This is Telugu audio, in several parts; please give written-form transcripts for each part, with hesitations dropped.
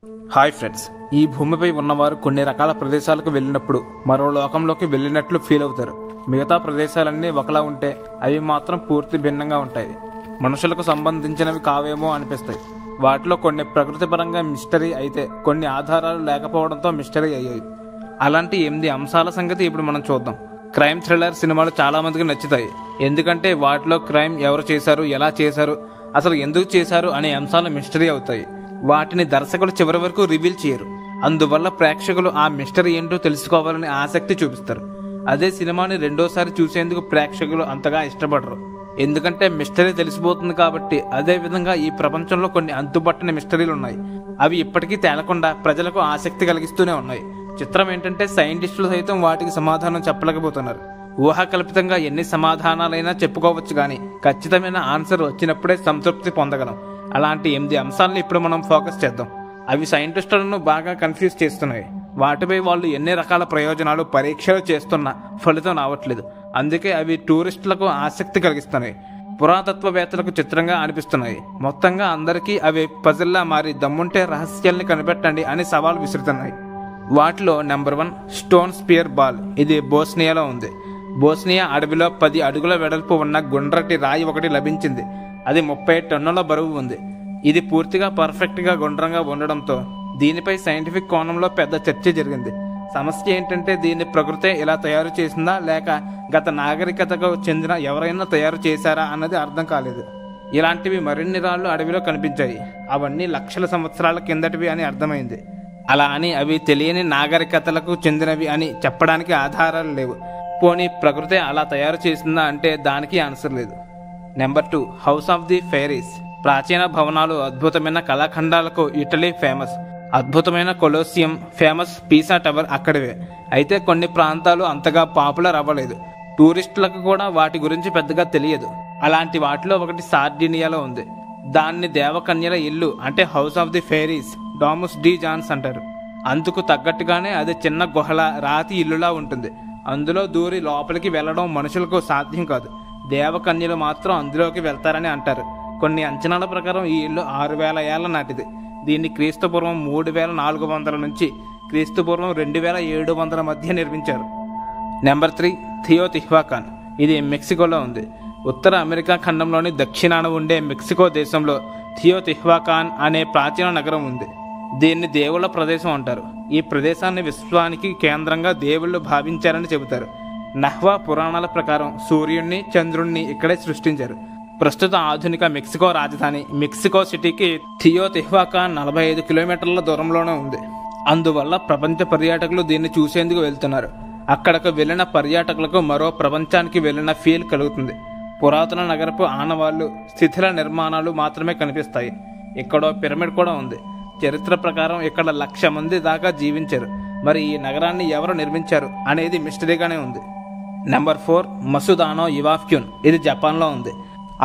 హాయ్ ఫ్రెండ్స్, ఈ భూమిపై ఉన్నవారు కొన్ని రకాల ప్రదేశాలకు వెళ్ళినప్పుడు మరో లోకంలోకి వెళ్ళినట్లు ఫీల్ అవుతారు. మిగతా ప్రదేశాలన్నీ ఒకలా ఉంటే అవి మాత్రం పూర్తి భిన్నంగా ఉంటాయి. మనుషులకు సంబంధించినవి కావేమో అనిపిస్తాయి. వాటిలో కొన్ని ప్రకృతి పరంగా మిస్టరీ అయితే కొన్ని ఆధారాలు లేకపోవడంతో మిస్టరీ అయ్యాయి. అలాంటి 8 అంశాల సంగతి ఇప్పుడు మనం చూద్దాం. క్రైమ్ థ్రిల్లర్ సినిమాలు చాలా మందికి నచ్చుతాయి. ఎందుకంటే వాటిలో క్రైమ్ ఎవరు చేశారు, ఎలా చేశారు, అసలు ఎందుకు చేశారు అనే అంశాలు మిస్టరీ అవుతాయి. వాటిని దర్శకులు చివరి వరకు రివీల్ చేయరు. అందువల్ల ప్రేక్షకులు ఆ మిస్టరీ ఏంటో తెలుసుకోవాలని ఆసక్తి చూపిస్తారు. అదే సినిమాని రెండోసారి చూసేందుకు ప్రేక్షకులు అంతగా ఇష్టపడరు. ఎందుకంటే మిస్టరీ తెలిసిపోతుంది కాబట్టి. అదే విధంగా ఈ ప్రపంచంలో కొన్ని అంతుపట్టని మిస్టరీలు ఉన్నాయి. అవి ఇప్పటికీ తేలకుండా ప్రజలకు ఆసక్తి కలిగిస్తూనే ఉన్నాయి. చిత్రం ఏంటంటే సైంటిస్టులు సైతం వాటికి సమాధానం చెప్పలేకపోతున్నారు. ఊహాకల్పితంగా ఎన్ని సమాధానాలైనా చెప్పుకోవచ్చు, కానీ ఖచ్చితమైన ఆన్సర్ వచ్చినప్పుడే సంతృప్తి పొందగలం. అలాంటి 8 అంశాలను ఇప్పుడు మనం ఫోకస్ చేద్దాం. అవి సైంటిస్టులను బాగా కన్ఫ్యూజ్ చేస్తున్నాయి. వాటిపై వాళ్ళు ఎన్ని రకాల ప్రయోజనాలు, పరీక్షలు చేస్తున్నా ఫలితం రావట్లేదు. అందుకే అవి టూరిస్టులకు ఆసక్తి కలిగిస్తున్నాయి, పురాతత్వవేత్తలకు చిత్రంగా అనిపిస్తున్నాయి. మొత్తంగా అందరికీ అవి పజిల్లా మారి దమ్ముంటే రహస్యాల్ని కనిపెట్టండి అని సవాల్ విసురుతున్నాయి. వాటిలో నెంబర్ 1 స్టోన్ స్పియర్ బాల్. ఇది బోస్నియాలో ఉంది. బోస్నియా అడవిలో 10 అడుగుల వెడల్పు ఉన్న గుండ్రటి రాయి ఒకటి లభించింది. అది 30 టన్నుల బరువు ఉంది. ఇది పూర్తిగా పర్ఫెక్ట్గా గుండ్రంగా ఉండడంతో దీనిపై సైంటిఫిక్ కోణంలో పెద్ద చర్చ జరిగింది. సమస్య ఏంటంటే దీన్ని ప్రకృతే ఇలా తయారు చేసిందా, లేక గత నాగరికతకు చెందిన ఎవరైనా తయారు చేశారా అన్నది అర్థం కాలేదు. ఇలాంటివి మరిన్ని రాళ్ళు అడవిలో కనిపించాయి. అవన్నీ లక్షల సంవత్సరాల కిందటివి అని అర్థమైంది. అలా అని అవి తెలియని నాగరికతలకు చెందినవి అని చెప్పడానికి ఆధారాలు లేవు. పోనీ ప్రకృతే అలా తయారు చేసిందా అంటే దానికి ఆన్సర్ లేదు. Number 2 house of the fairies. ప్రాచీన భవనాలు, అద్భుతమైన కళాఖండాలకు ఇటలీ ఫేమస్. అద్భుతమైన కొలోసియం, ఫేమస్ పీసా టవర్ అక్కడివే. అయితే కొన్ని ప్రాంతాలు అంతగా పాపులర్ అవ్వలేదు. టూరిస్టులకు కూడా వాటి గురించి పెద్దగా తెలియదు. అలాంటి వాటిలో ఒకటి సార్డినియాలో ఉంది. దాన్ని దేవకన్యల ఇల్లు అంటే హౌస్ ఆఫ్ ది ఫెయిరీస్, డామస్ డి జాన్స్ అంటారు. అందుకు తగ్గట్టుగానే అది చిన్న గుహల రాతి ఇల్లులా ఉంటుంది. అందులో దూరి లోపలికి వెళ్ళడం మనుషులకు సాధ్యం కాదు. దేవకన్యలు మాత్రం అందులోకి వెళ్తారని అంటారు. కొన్ని అంచనాల ప్రకారం ఈ ఇల్లు 6000 ఏళ్ల నాటిది. దీన్ని క్రీస్తుపూర్వం 3400 నుంచి క్రీస్తుపూర్వం 2700 మధ్య నిర్మించారు. నెంబర్ 3 థియోతిహ్వాకాన్. ఇది మెక్సికోలో ఉంది. ఉత్తర అమెరికా ఖండంలోని దక్షిణాన ఉండే మెక్సికో దేశంలో థియోతిహ్వాకాన్ అనే ప్రాచీన నగరం ఉంది. దీన్ని దేవుళ్ళ ప్రదేశం అంటారు. ఈ ప్రదేశాన్ని విశ్వానికి కేంద్రంగా దేవుళ్ళు భావించారని చెబుతారు. నహ్వా పురాణాల ప్రకారం సూర్యుణ్ణి, చంద్రుణ్ణి ఇక్కడే సృష్టించారు. ప్రస్తుత ఆధునిక మెక్సికో రాజధాని మెక్సికో సిటీకి థియోతిహ్వాకాన్ 45 కిలోమీటర్ల దూరంలోనే ఉంది. అందువల్ల ప్రపంచ పర్యాటకులు దీన్ని చూసేందుకు వెళ్తున్నారు. అక్కడకు వెళ్లిన పర్యాటకులకు మరో ప్రపంచానికి వెళ్లిన ఫీల్ కలుగుతుంది. పురాతన నగరపు ఆనవాళ్లు, శిథిల నిర్మాణాలు మాత్రమే కనిపిస్తాయి. ఇక్కడో పిరమిడ్ కూడా ఉంది. చరిత్ర ప్రకారం ఇక్కడ 1,00,000 మంది దాకా జీవించారు. మరి ఈ నగరాన్ని ఎవరు నిర్మించారు అనేది మిస్టరీగానే ఉంది. నెంబర్ 4 మసుదానో ఇవాక్యూన్. ఇది జపాన్లో ఉంది.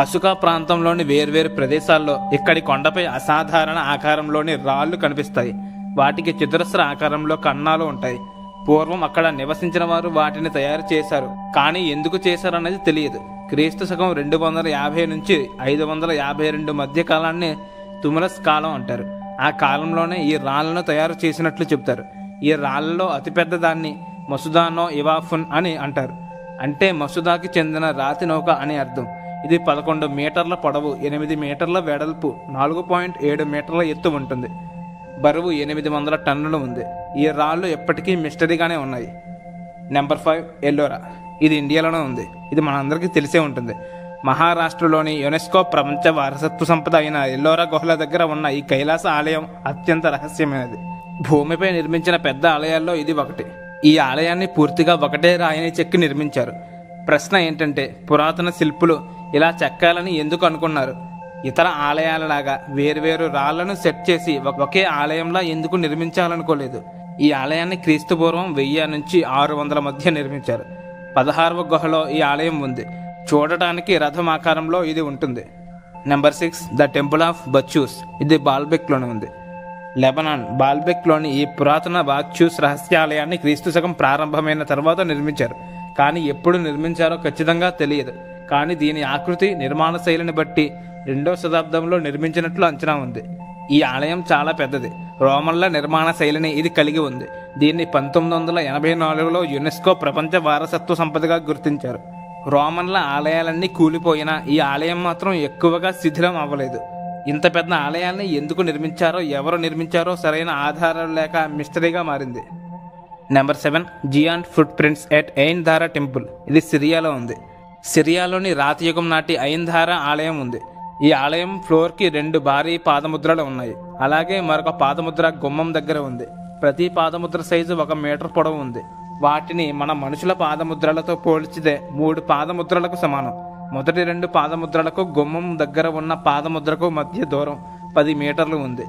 అసుకా ప్రాంతంలోని వేర్వేరు ప్రదేశాల్లో ఇక్కడి కొండపై అసాధారణ ఆకారంలోని రాళ్లు కనిపిస్తాయి. వాటికి చతురస్ర ఆకారంలో కన్నాలు ఉంటాయి. పూర్వం అక్కడ నివసించిన వారు వాటిని తయారు చేశారు, కానీ ఎందుకు చేశారనేది తెలియదు. క్రీస్తు శకం 250 నుంచి 552 మధ్య కాలాన్ని తుములస్ కాలం అంటారు. ఆ కాలంలోనే ఈ రాళ్లను తయారు చేసినట్లు చెప్తారు. ఈ రాళ్లలో అతిపెద్ద దాన్ని మసుదానో ఇవాఫున్ అని అంటారు. అంటే మసుదాకి చెందిన రాతి నౌక అని అర్థం. ఇది 11 మీటర్ల పొడవు, 8 మీటర్ల వెడల్పు, 4.7 మీటర్ల ఎత్తు ఉంటుంది. బరువు 800 టన్నులు ఉంది. ఈ రాళ్ళు ఎప్పటికీ మిస్టరీగానే ఉన్నాయి. నెంబర్ 5 ఎల్లోరా. ఇది ఇండియాలోనే ఉంది. ఇది మనందరికీ తెలిసే ఉంటుంది. మహారాష్ట్రలోని యునెస్కో ప్రపంచ వారసత్వ సంపద అయిన ఎల్లోరా గుహల దగ్గర ఉన్న ఈ కైలాస ఆలయం అత్యంత రహస్యమైనది. భూమిపై నిర్మించిన పెద్ద ఆలయాల్లో ఇది ఒకటి. ఈ ఆలయాన్ని పూర్తిగా ఒకటే రాయిని చెక్కి నిర్మించారు. ప్రశ్న ఏంటంటే పురాతన శిల్పులు ఇలా చెక్కాలని ఎందుకు అనుకున్నారు? ఇతర ఆలయాలలాగా వేర్వేరు రాళ్లను సెట్ చేసి ఒకే ఆలయంలా ఎందుకు నిర్మించాలనుకోలేదు? ఈ ఆలయాన్ని క్రీస్తుపూర్వం 1000 నుంచి 600 మధ్య నిర్మించారు. 16వ గుహలో ఈ ఆలయం ఉంది. చూడటానికి రథం ఆకారంలో ఇది ఉంటుంది. Number 6 the temple of Bacchus. ఇది బాల్బెక్లోనే ఉంది. లెబనాన్ బాల్బెక్లోని ఈ పురాతన బాచ్చూస్ రహస్యాలయాన్ని క్రీస్తు శకం ప్రారంభమైన తర్వాత నిర్మించారు. కానీ ఎప్పుడు నిర్మించారో ఖచ్చితంగా తెలియదు. కానీ దీని ఆకృతి, నిర్మాణ శైలిని బట్టి 2వ శతాబ్దంలో నిర్మించినట్లు అంచనా ఉంది. ఈ ఆలయం చాలా పెద్దది. రోమన్ల నిర్మాణ శైలిని ఇది కలిగి ఉంది. దీన్ని 1984లో యునెస్కో ప్రపంచ వారసత్వ సంపదగా గుర్తించారు. రోమన్ల ఆలయాలన్నీ కూలిపోయినా ఈ ఆలయం మాత్రం ఎక్కువగా శిథిలం అవ్వలేదు. ఇంత పెద్ద ఆలయాల్ని ఎందుకు నిర్మించారో, ఎవరు నిర్మించారో సరైన ఆధారాలు లేక మిస్టరీగా మారింది. Number 7, giant footprints at Ain Dara temple. ఇది సిరియాలో ఉంది. సిరియాలోని రాతియుగం నాటి ఐన్ ధారా ఆలయం ఉంది. ఈ ఆలయం ఫ్లోర్కి 2 భారీ పాదముద్రలు ఉన్నాయి. అలాగే మరొక పాదముద్ర గుమ్మం దగ్గర ఉంది. ప్రతి పాదముద్ర సైజు 1 మీటర్ పొడవు ఉంది. వాటిని మన మనుషుల పాదముద్రలతో పోల్చితే 3 పాదముద్రలకు సమానం. మొదటి 2 పాదముద్రలకు గుమ్మం దగ్గర ఉన్న పాదముద్రకు మధ్య దూరం 10 మీటర్లు ఉంది.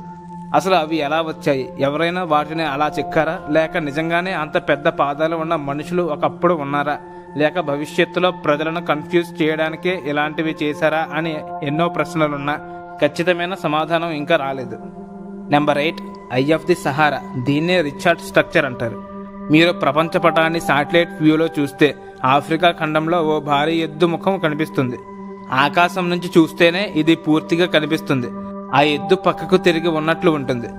అసలు అవి ఎలా వచ్చాయి? ఎవరైనా వాటిని అలా చెక్కారా, లేక నిజంగానే అంత పెద్ద పాదాలు ఉన్న మనుషులు ఒకప్పుడు ఉన్నారా, లేక భవిష్యత్తులో ప్రజలను కన్ఫ్యూజ్ చేయడానికే ఇలాంటివి చేశారా అని ఎన్నో ప్రశ్నలున్నా ఖచ్చితమైన సమాధానం ఇంకా రాలేదు. Number 8, I of the Sahara. దీన్నే రిచర్డ్ స్ట్రక్చర్ అంటారు. మీరు ప్రపంచ పటాన్ని శాటిలైట్ వ్యూలో చూస్తే ఆఫ్రికా ఖండంలో ఓ భారీ ఎద్దు ముఖం కనిపిస్తుంది. ఆకాశం నుంచి చూస్తేనే ఇది పూర్తిగా కనిపిస్తుంది. ఆ ఎద్దు పక్కకు తిరిగి ఉన్నట్లు ఉంటుంది.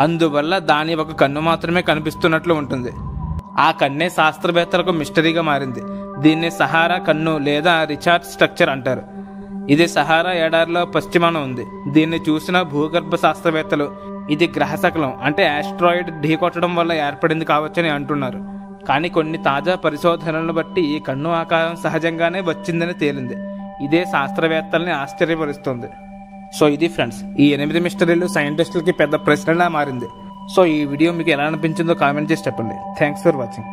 అందువల్ల దాని ఒక కన్ను మాత్రమే కనిపిస్తున్నట్లు ఉంటుంది. ఆ కన్నే శాస్త్రవేత్తలకు మిస్టరీగా మారింది. దీన్ని సహారా కన్ను లేదా రిచర్డ్ స్ట్రక్చర్ అంటారు. ఇది సహారా ఎడారిలో పశ్చిమాన ఉంది. దీన్ని చూసిన భూగర్భ శాస్త్రవేత్తలు ఇది గ్రహశకలం అంటే ఆస్ట్రాయిడ్ ఢీకొట్టడం వల్ల ఏర్పడింది కావచ్చని అంటున్నారు. కానీ కొన్ని తాజా పరిశోధనలను బట్టి ఈ కన్ను ఆకారం సహజంగానే వచ్చిందని తేలింది. ఇదే శాస్త్రవేత్తల్ని ఆశ్చర్యపరుస్తుంది. సో ఇది ఫ్రెండ్స్, ఈ 8 మిస్టరీలు సైంటిస్టులకి పెద్ద ప్రశ్నలా మారింది. సో ఈ వీడియో మీకు ఎలా అనిపించిందో కామెంట్ చేసి చెప్పండి. Thanks for watching.